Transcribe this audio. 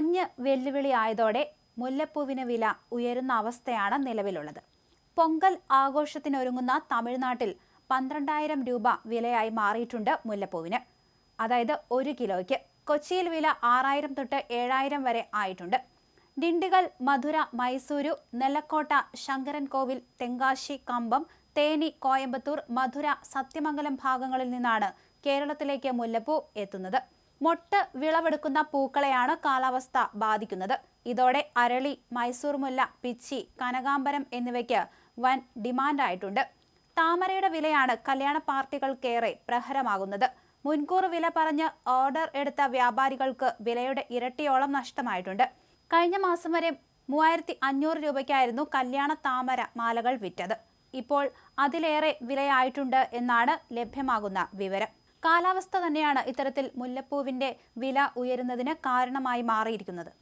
മഞ്ഞ് വെല്ലുവിളിയായതോടെ മുല്ലപ്പൂവിന് വില ഉയരുന്ന അവസ്ഥയാണ് നിലവിലുള്ളത്. പൊങ്കൽ ആഘോഷത്തിനൊരുങ്ങുന്ന തമിഴ്നാട്ടിൽ 12,000 രൂപ വിലയായി മാറിയിട്ടുണ്ട് മുല്ലപ്പൂവിന്. അതായത് 1 കിലോയ്ക്ക്. കൊച്ചിയിൽ വില 6,000 തൊട്ട് 7,000 വരെ ആയിട്ടുണ്ട്. ഡിണ്ടിഗൽ, മധുര, മൈസൂരു, നെല്ലക്കോട്ട, ശങ്കരൻകോവിൽ, തെങ്കാശി, കമ്പം, തേനി, കോയമ്പത്തൂർ, മധുര, സത്യമംഗലം ഭാഗങ്ങളിൽ നിന്നാണ് കേരളത്തിലേക്ക് മുല്ലപ്പൂ എത്തുന്നത്. മൊട്ട് വിളവെടുക്കുന്ന പൂക്കളെയാണ് കാലാവസ്ഥ ബാധിക്കുന്നത്. ഇതോടെ അരളി, മൈസൂർ മുല്ല, പിച്ചി, കനകാംബരം എന്നിവയ്ക്ക് വൻ ഡിമാൻഡായിട്ടുണ്ട്. താമരയുടെ വിലയാണ് കല്യാണ പാർട്ടികൾക്കേറെ പ്രഹരമാകുന്നത്. മുൻകൂർ വില പറഞ്ഞ് ഓർഡർ എടുത്ത വ്യാപാരികൾക്ക് വിലയുടെ ഇരട്ടിയോളം നഷ്ടമായിട്ടുണ്ട്. കഴിഞ്ഞ മാസം വരെ 3,500 രൂപയ്ക്കായിരുന്നു കല്യാണ താമര മാലകൾ വിറ്റത്. ഇപ്പോൾ അതിലേറെ വിലയായിട്ടുണ്ട് എന്നാണ് ലഭ്യമാകുന്ന വിവരം. കാലാവസ്ഥ തന്നെയാണ് ഇത്തരത്തിൽ മുല്ലപ്പൂവിന്റെ വില ഉയരുന്നതിന് കാരണമായി മാറിയിരിക്കുന്നത്.